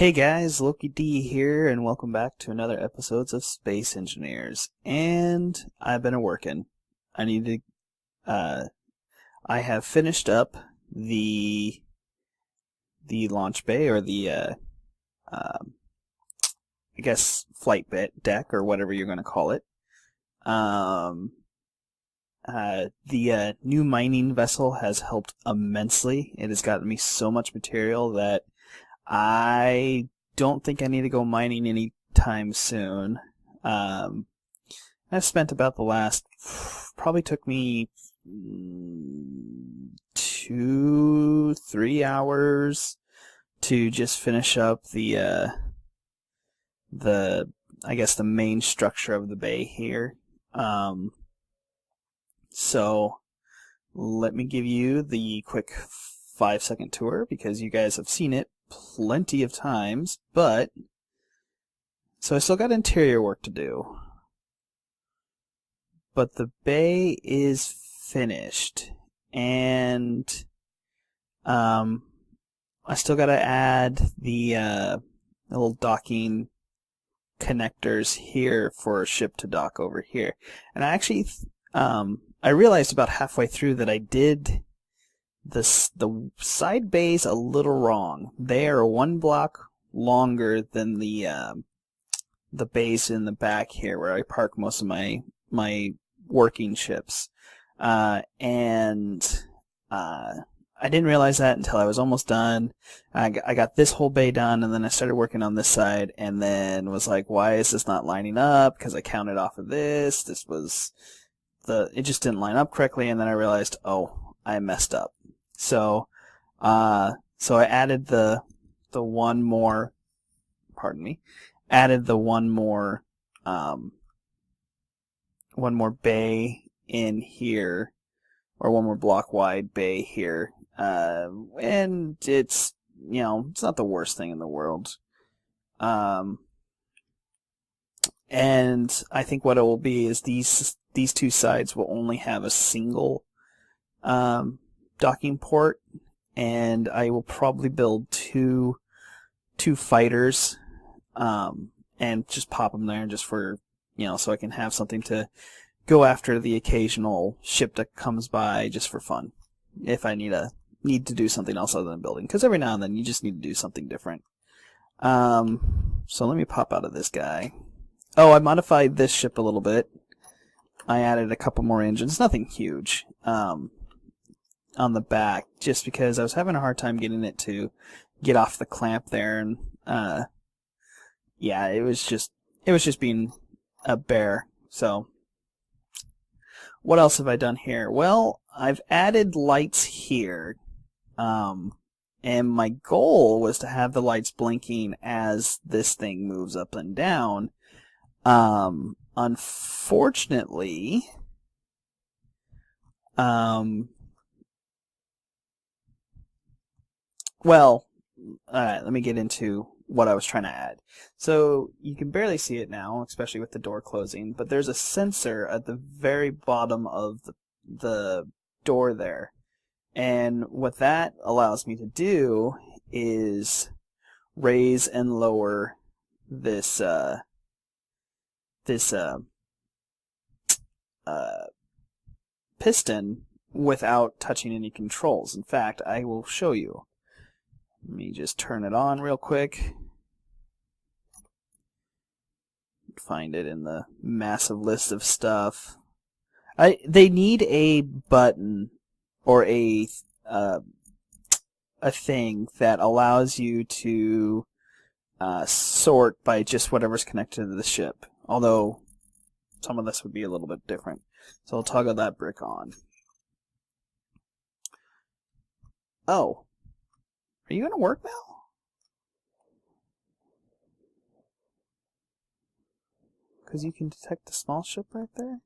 Hey guys, Loki D here, and welcome back to another episodes of Space Engineers. And I've been working. I need to. Uh, I have finished up the the launch bay or the um I guess flight bit deck or whatever you're going to call it. Um, the new mining vessel has helped immensely. It has gotten me so much material that I don't think I need to go mining anytime soon. Um, I've spent about the last, probably took me 2, 3 hours to just finish up the I guess the main structure of the bay here. Um, so let me give you the quick 5-second tour because you guys have seen it plenty of times, but so I still got interior work to do. But the bay is finished, and um, I still got to add the little docking connectors here for ship to dock over here. And I realized about halfway through that I did the side bays a little wrong. They are 1 block longer than the bays in the back here where I park most of my working ships. And I didn't realize that until I was almost done. I got this whole bay done, and then I started working on this side, and then was like, why is this not lining up? Because I counted off of this. It just didn't line up correctly, and then I realized, oh, I messed up. So I added the one more, pardon me, added the one more bay in here, or one more block wide bay here, and it's it's not the worst thing in the world. Um, and I think what it will be is these two sides will only have a single docking port, and I will probably build two fighters, and just pop them there just for so I can have something to go after the occasional ship that comes by just for fun. If I need to do something else other than building, because every now and then you just need to do something different. So let me pop out of this guy. Oh, I modified this ship a little bit. I added a couple more engines, nothing huge, on the back, just because I was having a hard time getting it to get off the clamp there, and yeah, it was just being a bear. So what else have I done here? Well, I've added lights here, and my goal was to have the lights blinking as this thing moves up and down. Unfortunately, well, alright, let me get into what I was trying to add. So you can barely see it now, especially with the door closing, but there's a sensor at the very bottom of the door there. And what that allows me to do is raise and lower this this piston without touching any controls. In fact, I will show you. Let me just turn it on real quick. Find it in the massive list of stuff. They need a button or a thing that allows you to sort by just whatever's connected to the ship. Although some of this would be a little bit different. So I'll toggle that brick on. Oh. Are you going to work now? Because you can detect the small ship right there?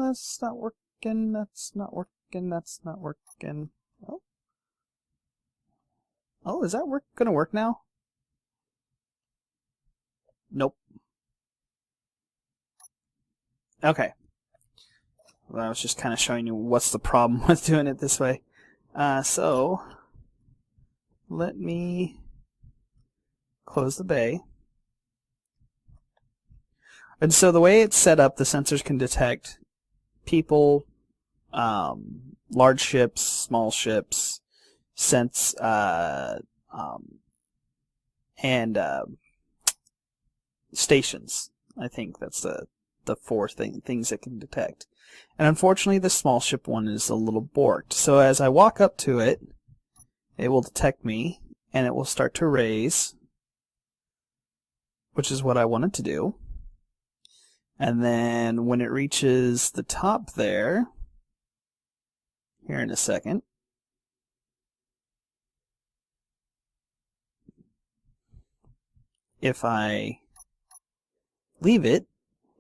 That's not working, that's not working, that's not working. Oh. Oh, is that gonna work now? Nope. Okay. Well, I was just kind of showing you what's the problem with doing it this way. So let me close the bay. And so the way it's set up, the sensors can detect people, large ships, small ships, and stations. I think that's the four things it can detect. And unfortunately, the small ship one is a little borked. So as I walk up to it, it will detect me, and it will start to raise, which is what I wanted to do. And then when it reaches the top there, here in a second, if I leave it,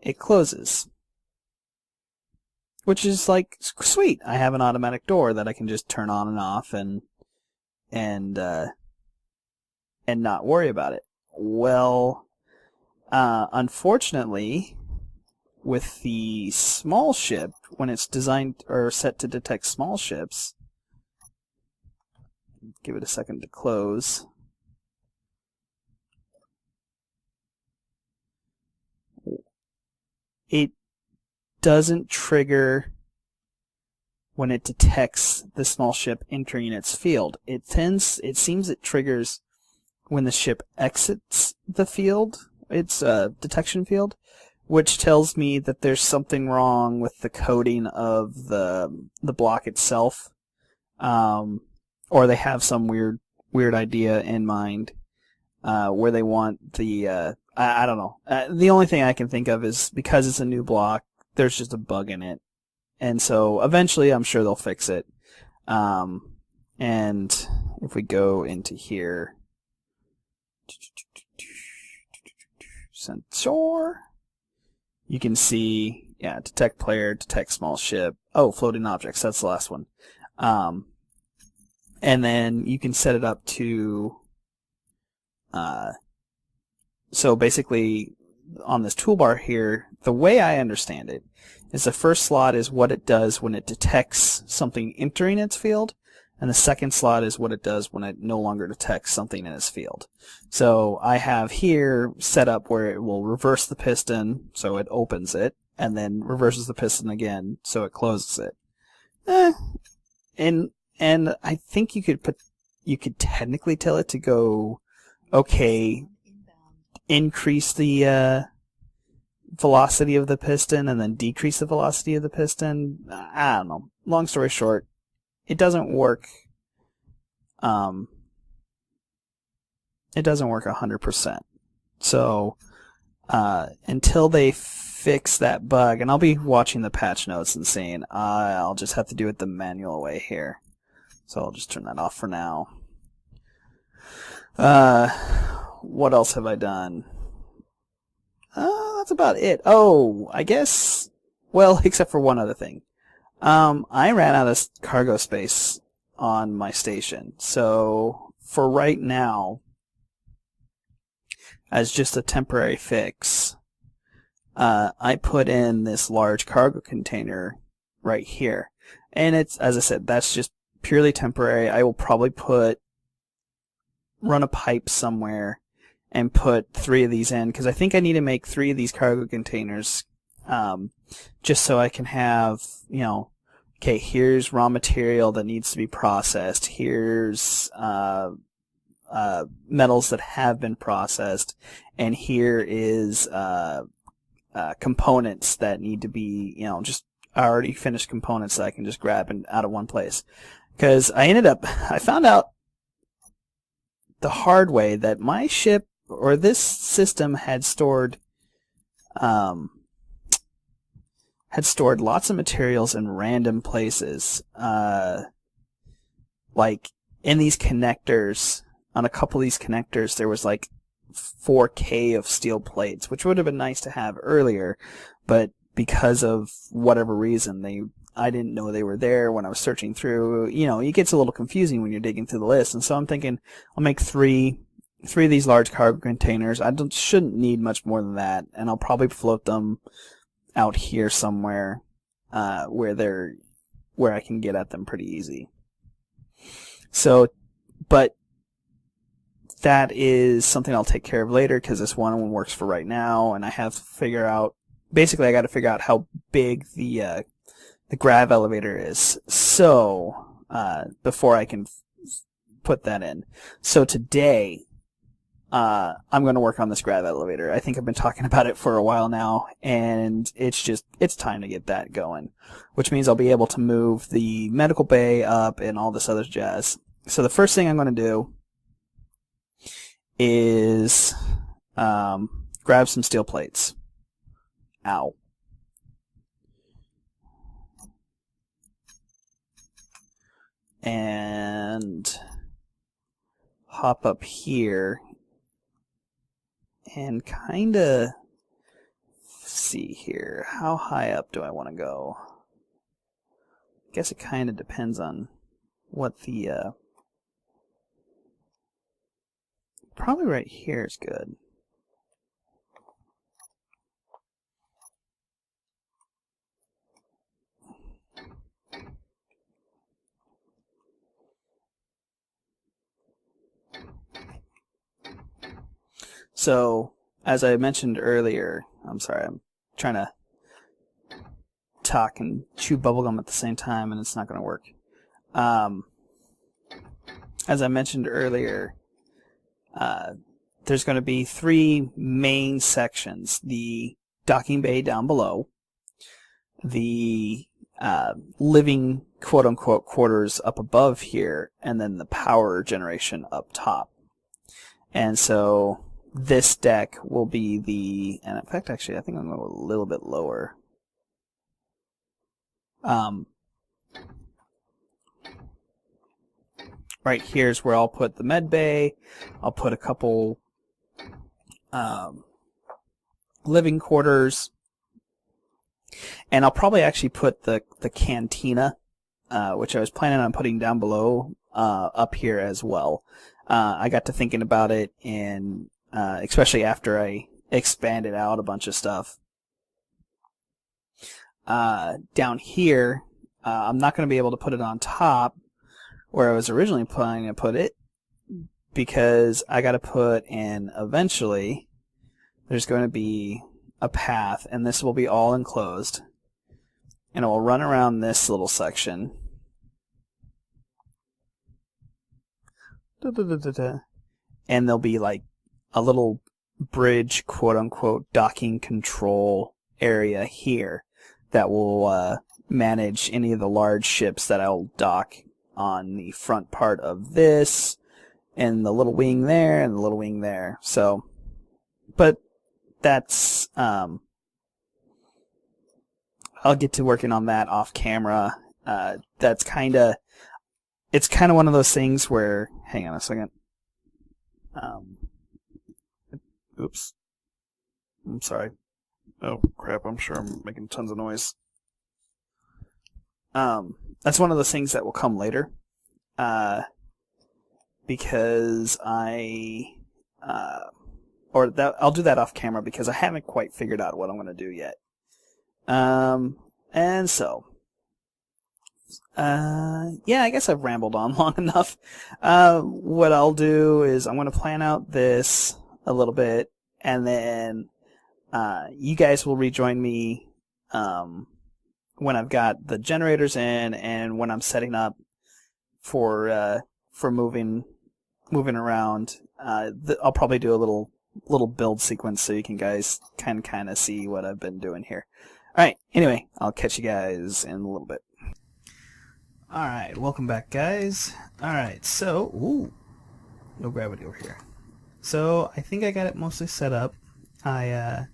it closes. Which is like, sweet, I have an automatic door that I can just turn on and off and not worry about it. Well, unfortunately, with the small ship, when it's designed or set to detect small ships, give it a second to close. It doesn't trigger when it detects the small ship entering its field. It seems it triggers when the ship exits the field, its detection field, which tells me that there's something wrong with the coding of the block itself, or they have some weird idea in mind where they want the I don't know. The only thing I can think of is because it's a new block, there's just a bug in it, and so eventually I'm sure they'll fix it. And if we go into here, sensor, you can see, yeah, detect player, detect small ship. Oh, floating objects, that's the last one. And then you can set it up to, so basically on this toolbar here, the way I understand it is the first slot is what it does when it detects something entering its field, and the second slot is what it does when it no longer detects something in its field. So I have here set up where it will reverse the piston, so it opens it, and then reverses the piston again, so it closes it. And I think you could technically tell it to go, okay, increase the velocity of the piston and then decrease the velocity of the piston. I don't know. Long story short, it doesn't work. It doesn't work 100%. So until they fix that bug, and I'll be watching the patch notes and seeing, I'll just have to do it the manual way here. So I'll just turn that off for now. What else have I done? That's about it. Oh, I guess, well, except for one other thing. I ran out of cargo space on my station. So for right now, as just a temporary fix, I put in this large cargo container right here. And it's, as I said, that's just purely temporary. I will probably run a pipe somewhere and put 3 of these in, because I think I need to make 3 of these cargo containers, just so I can have, okay, here's raw material that needs to be processed, here's metals that have been processed, and here is components that need to be, just already finished components that I can just grab out of one place. Because I found out the hard way that my ship, or this system, had stored lots of materials in random places, like in these connectors. On a couple of these connectors, there was like 4K of steel plates, which would have been nice to have earlier, but because of whatever reason, I didn't know they were there when I was searching through. It gets a little confusing when you're digging through the list, and so I'm thinking I'll make 3 of these large cargo containers. Shouldn't need much more than that, and I'll probably float them out here somewhere where I can get at them pretty easy. So, but that is something I'll take care of later because this one works for right now, and I have to figure out. Basically, I got to figure out how big the grav elevator is. So before I can put that in. So today, I'm going to work on this grav elevator. I think I've been talking about it for a while now, and it's time to get that going, which means I'll be able to move the medical bay up and all this other jazz. So the first thing I'm going to do is grab some steel plates. Ow. And hop up here and kinda see here. How high up do I want to go? I guess it kinda depends on what the probably right here is good. So, as I mentioned earlier, I'm sorry, I'm trying to talk and chew bubblegum at the same time, and it's not going to work. As I mentioned earlier, there's going to be 3 main sections. The docking bay down below, the living quote-unquote quarters up above here, and then the power generation up top. And so this deck will be the, and in fact, actually, I think I'm going to go a little bit lower. Right here's where I'll put the med bay. I'll put a couple living quarters, and I'll probably actually put the cantina, which I was planning on putting down below, up here as well. I got to thinking about it, and especially after I expanded out a bunch of stuff. Down here, I'm not going to be able to put it on top where I was originally planning to put it, because I got to put in, eventually, there's going to be a path, and this will be all enclosed, and it will run around this little section. And there'll be like a little bridge, quote-unquote, docking control area here that will manage any of the large ships that I'll dock on the front part of this, and the little wing there, and the little wing there. So, but that's, I'll get to working on that off camera. That's it's kind of one of those things where, hang on a second. Oops. I'm sorry. Oh, crap, I'm sure I'm making tons of noise. That's one of those things that will come later. Because I'll do that off camera because I haven't quite figured out what I'm going to do yet. And so, yeah, I guess I've rambled on long enough. What I'll do is I'm going to plan out this a little bit, and then you guys will rejoin me when I've got the generators in, and when I'm setting up for moving around. I'll probably do a little build sequence so you can guys can kind of see what I've been doing here. All right. Anyway, I'll catch you guys in a little bit. All right, welcome back, guys. All right, so no gravity over here. So I think I got it mostly set up. I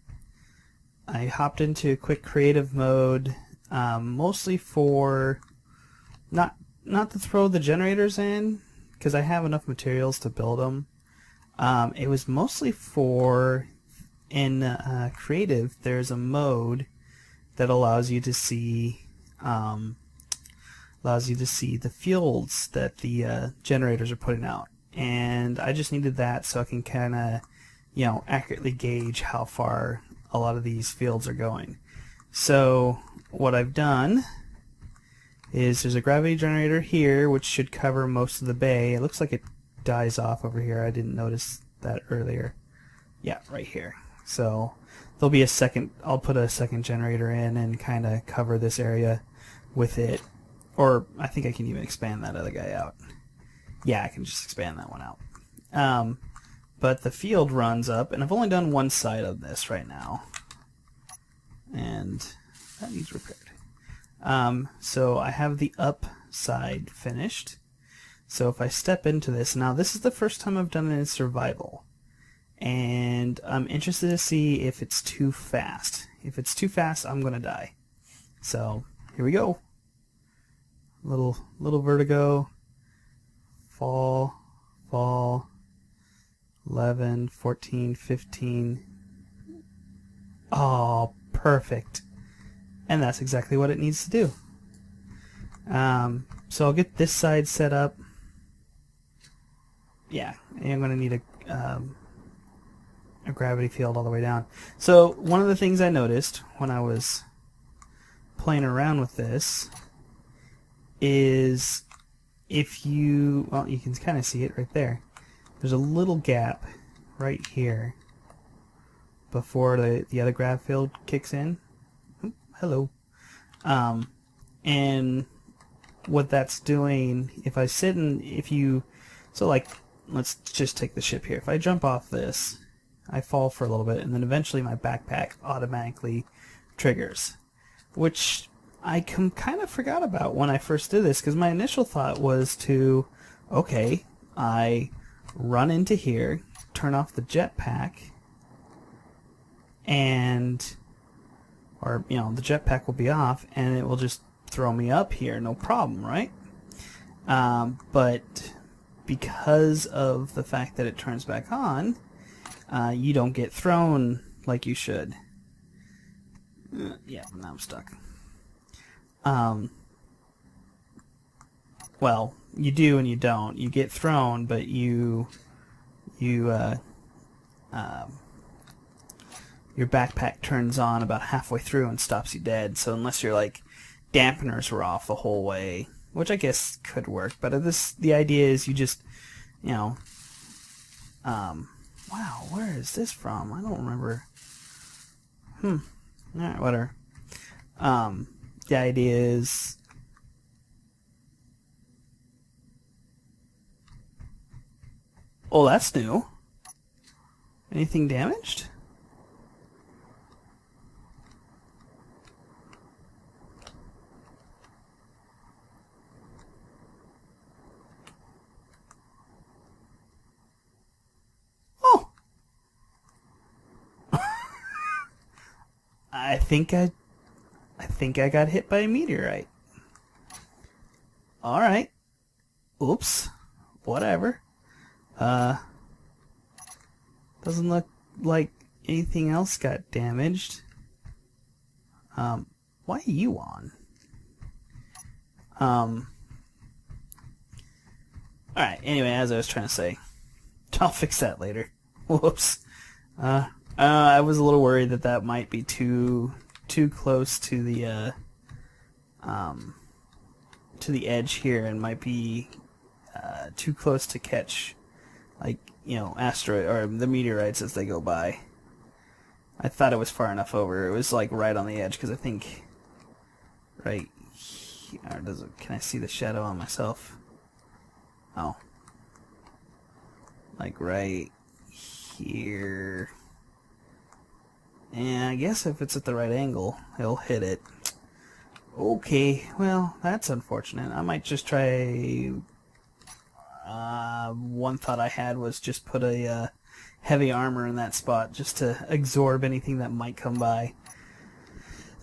hopped into quick creative mode, mostly for not to throw the generators in, because I have enough materials to build them. It was mostly for, in creative, there's a mode that allows you to see the fields that the generators are putting out, and I just needed that so I can kind of, accurately gauge how far a lot of these fields are going. So what I've done is there's a gravity generator here, which should cover most of the bay. It looks like it dies off over here. I didn't notice that earlier. Yeah, right here. So there'll be a second, I'll put a second generator in and kind of cover this area with it. Or I think I can even expand that other guy out. Yeah, I can just expand that one out. But the field runs up, and I've only done one side of this right now. And that needs repaired. So I have the up side finished. So if I step into this, now this is the first time I've done it in survival. And I'm interested to see if it's too fast. If it's too fast, I'm gonna die. So here we go. Little vertigo. Fall, 11, 14, 15. Oh, perfect. And that's exactly what it needs to do. So I'll get this side set up. Yeah, and I'm going to need a gravity field all the way down. So one of the things I noticed when I was playing around with this is if you, well, you can kind of see it right there. There's a little gap right here before the other grav field kicks in. Oop, hello. And what that's doing, if I sit and so like, let's just take the ship here. If I jump off this, I fall for a little bit, and then eventually my backpack automatically triggers, which I kind of forgot about when I first did this, because my initial thought was to, okay, I run into here, turn off the jetpack, and, or, you know, the jetpack will be off, and it will just throw me up here, no problem, right? But because of the fact that it turns back on, you don't get thrown like you should. Yeah, now I'm stuck. Well, you do and you don't. You get thrown, but your backpack turns on about halfway through and stops you dead. So unless your like dampeners were off the whole way, which I guess could work, but the idea is you just, you know, wow, where is this from? I don't remember. Alright, whatever. The idea is, oh, that's new. Anything damaged? Oh. I think I got hit by a meteorite. Alright. Oops. Whatever. Doesn't look like anything else got damaged. Why are you on? Alright, anyway, as I was trying to say, I'll fix that later. Whoops. I was a little worried that might be too close to the edge here, and might be too close to catch, like, you know, asteroid or the meteorites as they go by. I thought it was far enough over. It was like right on the edge, because I think right here, can I see the shadow on myself? Oh, like right here. And I guess if it's at the right angle, it'll hit it. Okay, well, that's unfortunate. I might just try... one thought I had was just put a heavy armor in that spot just to absorb anything that might come by.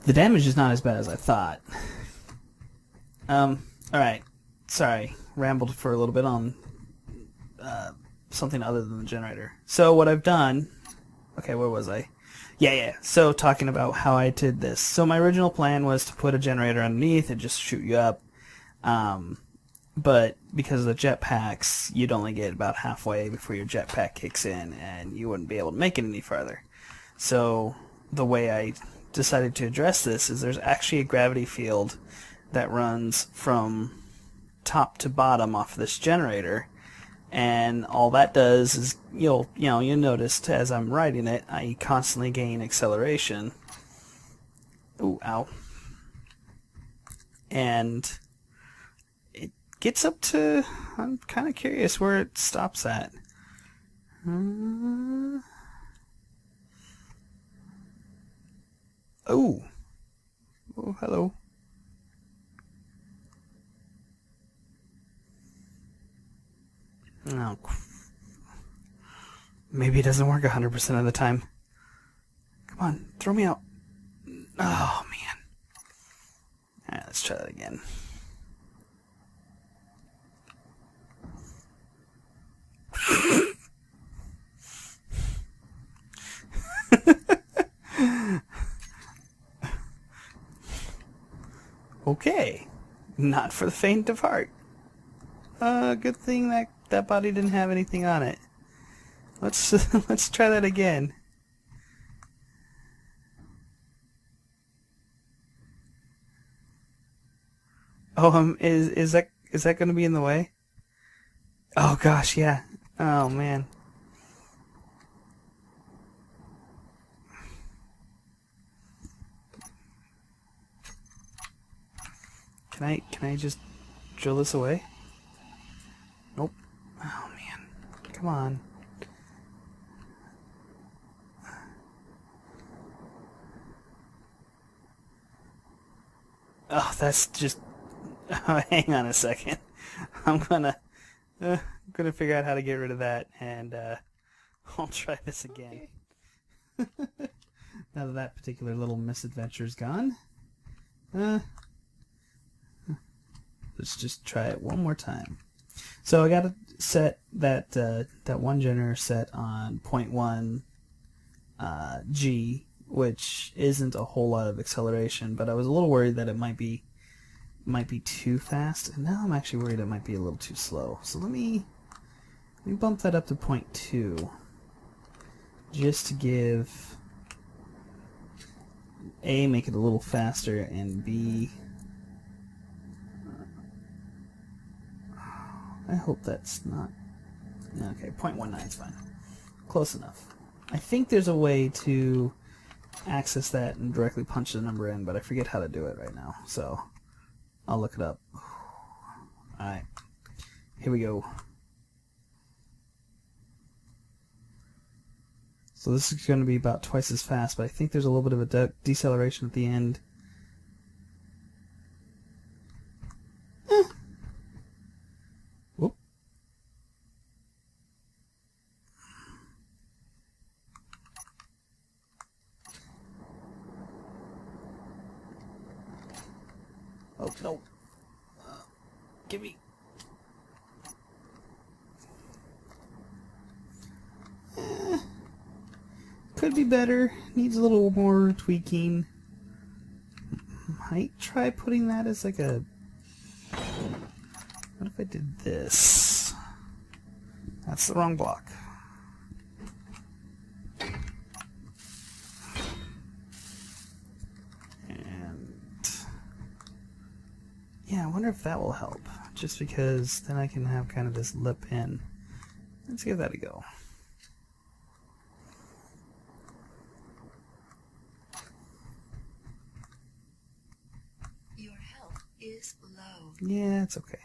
The damage is not as bad as I thought. Alright. Sorry. Rambled for a little bit on something other than the generator. So what I've done... Okay, where was I? Yeah. So talking about how I did this. So my original plan was to put a generator underneath and just shoot you up. But because of the jetpacks, you'd only get about halfway before your jetpack kicks in, and you wouldn't be able to make it any farther. So the way I decided to address this is there's actually a gravity field that runs from top to bottom off this generator, and all that does is you'll notice as I'm riding it, I constantly gain acceleration. Ooh, ow. And it gets up to, I'm kind of curious where it stops at. Oh, hello. Oh, maybe it doesn't work 100% of the time. Come on, throw me out. Oh, man. Alright, let's try that again. Okay. Not for the faint of heart. Good thing that body didn't have anything on it. Let's try that again. Oh, is that going to be in the way? Oh gosh, yeah. Oh man. Can I just drill this away? Nope. Oh man. Come on. Oh, that's just... hang on a second. I'm gonna figure out how to get rid of that, and I'll try this again. Okay. Now that particular little misadventure's gone, let's just try it one more time. So I got to set that that one generator set on 0.1 G, which isn't a whole lot of acceleration, but I was a little worried that it might be too fast, and now I'm actually worried it might be a little too slow. So let me bump that up to 0.2, just to give A, make it a little faster, and B, I hope that's not... Okay, 0.19 is fine. Close enough. I think there's a way to access that and directly punch the number in, but I forget how to do it right now, so I'll look it up. Alright, here we go. So this is going to be about twice as fast, but I think there's a little bit of a deceleration at the end. Whoop. Oh, no. Give me... Could be better. Needs a little more tweaking. Might try putting that as like a... What if I did this? That's the wrong block. And... yeah, I wonder if that will help. Just because then I can have kind of this lip in. Let's give that a go. Is low. Yeah, it's okay.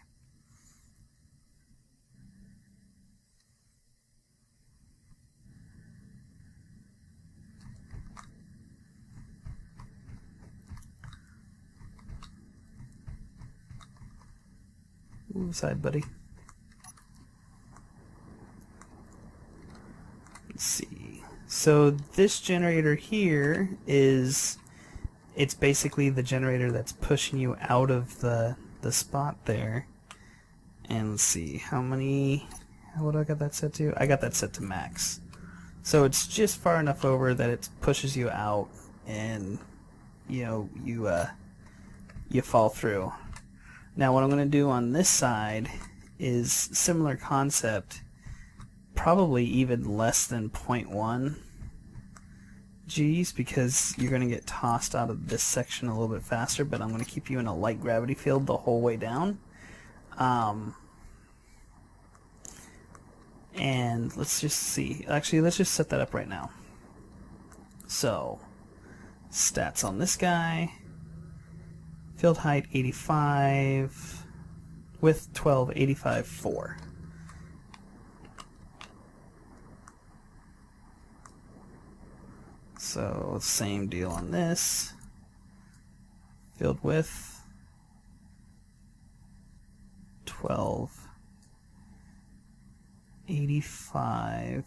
Move aside, buddy. Let's see. So this generator here is... it's basically the generator that's pushing you out of the spot there. And let's see, how many... what do I got that set to? I got that set to max. So it's just far enough over that it pushes you out, and you fall through. Now what I'm going to do on this side is similar concept, probably even less than 0.1. G's because you're going to get tossed out of this section a little bit faster, but I'm going to keep you in a light gravity field the whole way down. And let's just see. Actually, let's just set that up right now. So, stats on this guy. Field height 85. Width 12, 85, 4. So, same deal on this. Field width 12, 85,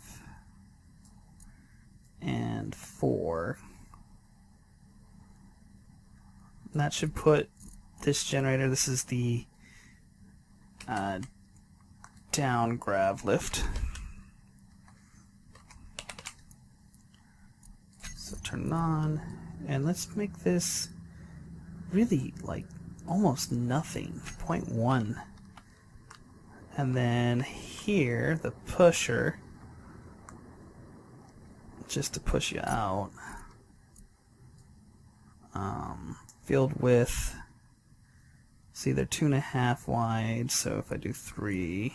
and 4. And that should put this generator, this is the down grav lift. So turn it on, and let's make this really like almost nothing, 0.1. And then here, the pusher, just to push you out. Field width, see they're 2.5 wide, so if I do 3,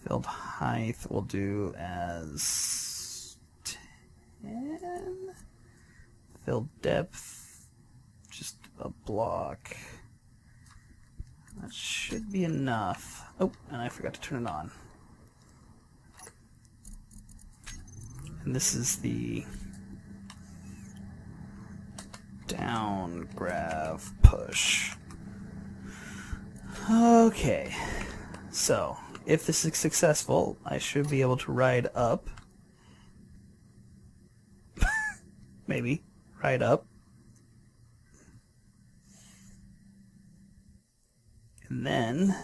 field height we'll do as 10, field depth, just a block. That should be enough. Oh, and I forgot to turn it on. And this is the down grav push. Okay, so if this is successful, I should be able to ride up. Maybe ride up. And then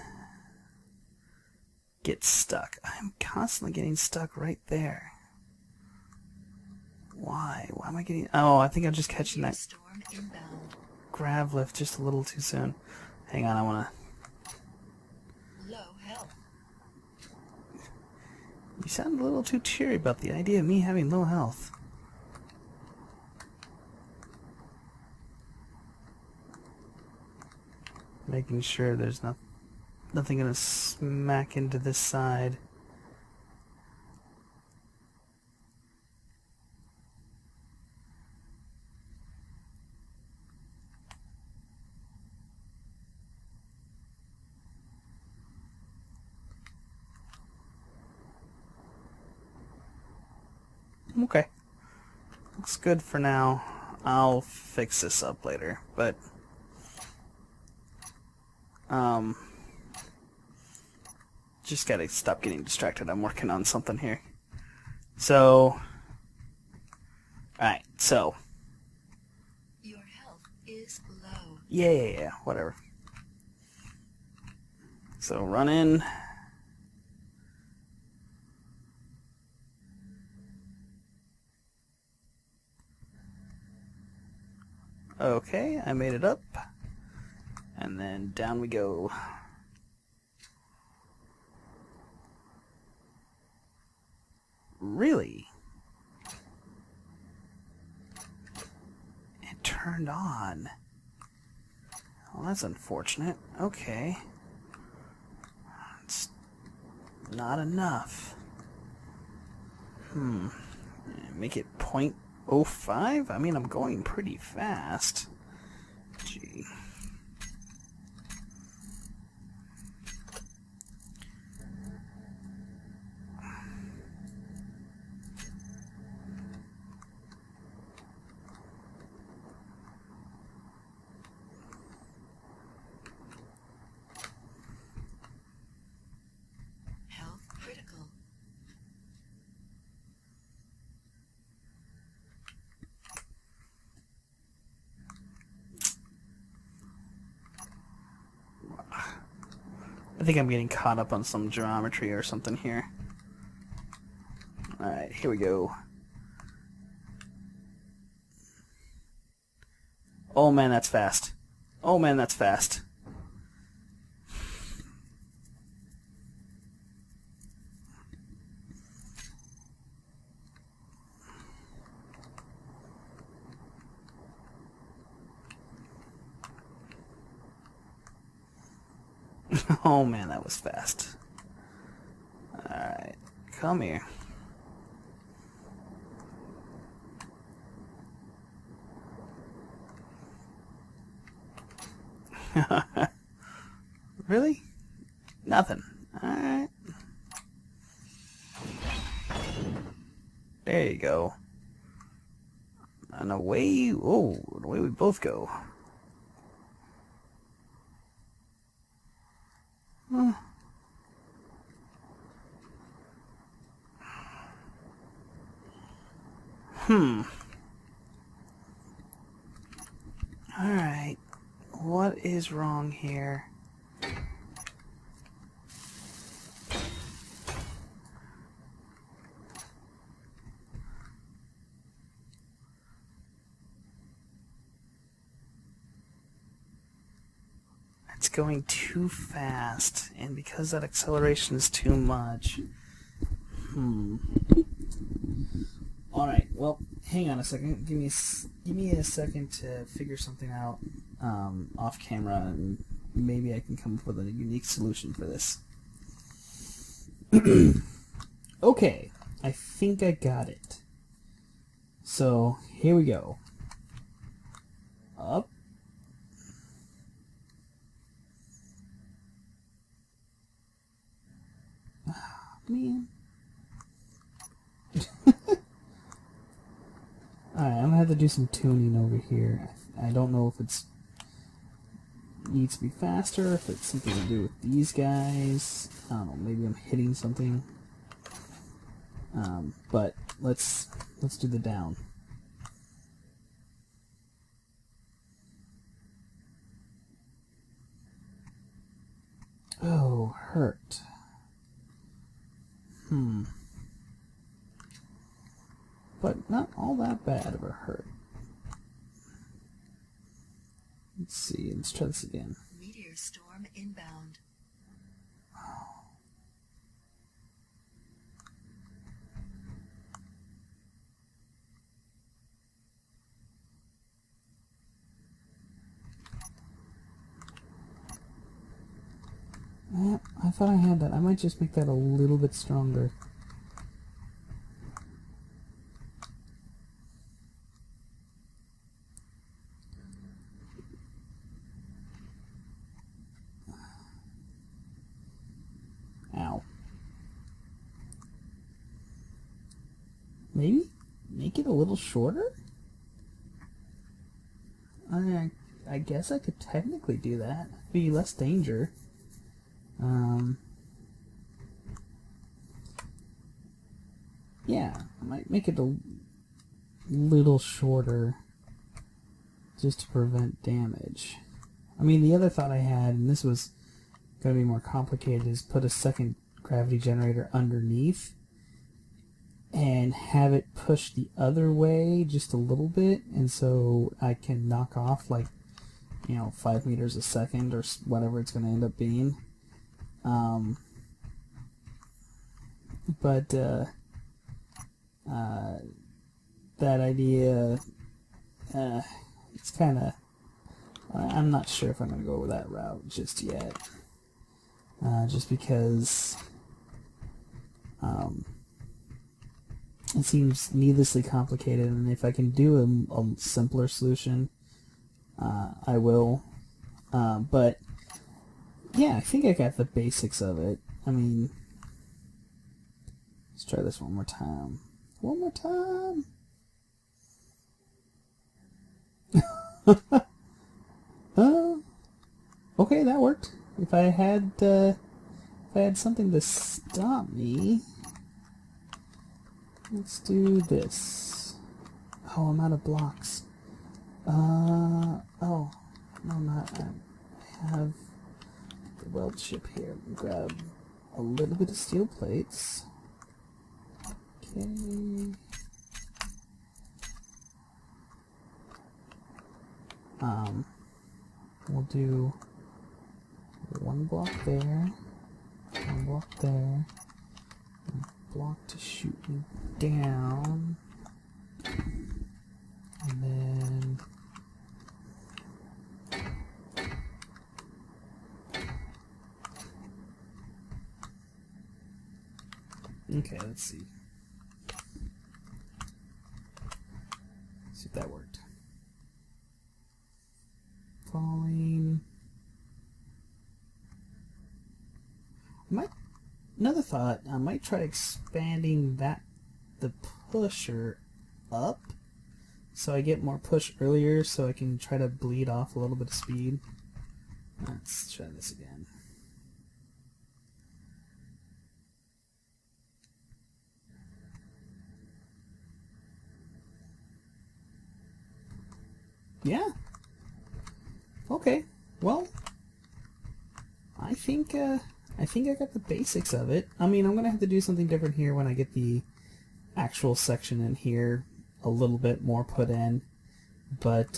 get stuck. I'm constantly getting stuck right there. Why? Why am I getting... Oh, I think I'm just catching that Storm inbound. grav lift just a little too soon. Hang on, I want to... Low health. You sound a little too cheery about the idea of me having low health. Making sure there's nothing gonna smack into this side. Okay. Looks good for now. I'll fix this up later, but just gotta stop getting distracted. I'm working on something here. So, alright, so Your health is low. yeah, whatever. So run in. Okay, I made it up. And then down we go. Really? It turned on. Well, that's unfortunate. Okay. It's not enough. Make it 0.05? I mean, I'm going pretty fast. Gee. Health critical. I think I'm getting caught up on some geometry or something here. Alright, here we go. Oh man, that's fast. Oh man, that's fast. Oh man, that was fast. Alright, come here. Really? Nothing. Alright. There you go. And away, away we both go. Huh. Alright. What is wrong here? It's going too fast, and because that acceleration is too much. Alright, well, hang on a second. Give me a second to figure something out off camera, and maybe I can come up with a unique solution for this. Okay, I think I got it. So, here we go. Up. Man. Alright, I'm gonna have to do some tuning over here. I don't know if it's needs to be faster, if it's something to do with these guys. I don't know, maybe I'm hitting something. But let's do the down. Oh, hurt. But not all that bad of a hurt. Let's see, let's try this again. Meteor storm inbound. Yeah, I thought I had that. I might just make that a little bit stronger. Ow. Maybe make it a little shorter? I guess I could technically do that. Be less danger. Yeah, I might make it a little shorter just to prevent damage. I mean, the other thought I had, and this was going to be more complicated, is put a second gravity generator underneath and have it push the other way just a little bit, and so I can knock off, like, 5 meters a second or whatever it's going to end up being. But that idea, it's kind of, I'm not sure if I'm going to go with that route just yet. Just because it seems needlessly complicated, and if I can do a simpler solution, I will. But yeah, I think I got the basics of it. I mean, let's try this one more time. One more time. Okay, that worked. If I had something to stop me, let's do this. Oh, I'm out of blocks. Oh, no, not. I have the weld chip here. Grab a little bit of steel plates. Okay. We'll do one block there, one block there, one block to shoot me down, and then Okay, let's see. See if that worked. Falling. Another thought, I might try expanding the pusher up so I get more push earlier so I can try to bleed off a little bit of speed. Let's try this again. Yeah. Okay. Well, I think I got the basics of it. I mean, I'm gonna have to do something different here when I get the actual section in here a little bit more put in. But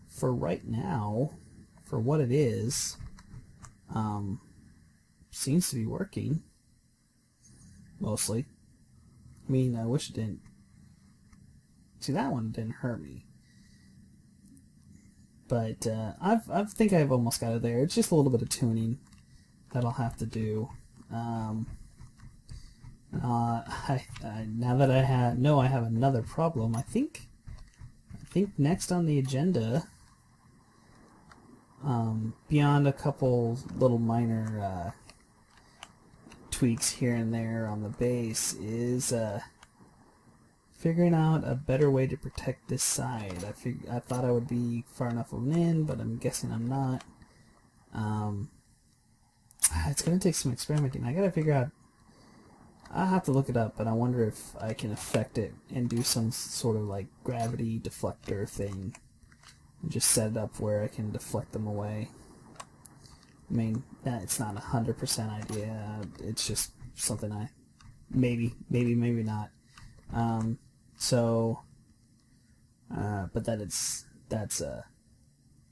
for right now, for what it is, seems to be working mostly. I mean, I wish it didn't. See, that one didn't hurt me. But I think I've almost got it there. It's just a little bit of tuning that I'll have to do. Now that I have another problem, I think next on the agenda, beyond a couple little minor tweaks here and there on the base, is figuring out a better way to protect this side. I thought I would be far enough of an in, but I'm guessing I'm not. It's going to take some experimenting. I got to figure out. I'll have to look it up, but I wonder if I can affect it and do some sort of like gravity deflector thing. And just set it up where I can deflect them away. I mean, it's not 100% idea. It's just something I maybe not. But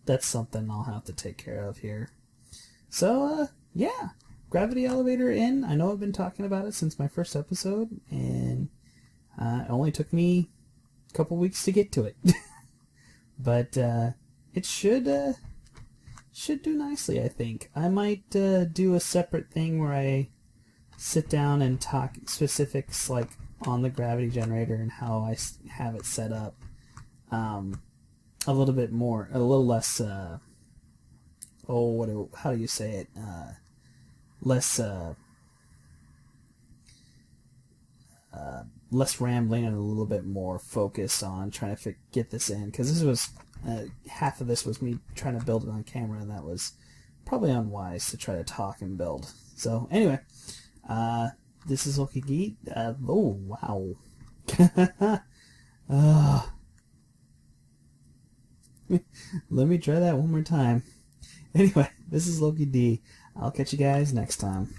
that's something I'll have to take care of here. So, yeah, gravity elevator in. I know I've been talking about it since my first episode, and it only took me a couple weeks to get to it. But it should do nicely, I think. I might do a separate thing where I sit down and talk specifics like on the gravity generator and how I have it set up. A little bit more, a little less. How do you say it? Less rambling and a little bit more focus on trying to get this in, because this was half of this was me trying to build it on camera, and that was probably unwise to try to talk and build. So anyway, this is Loki Geek. Oh wow. Let me try that one more time. Anyway, this is Loki D. I'll catch you guys next time.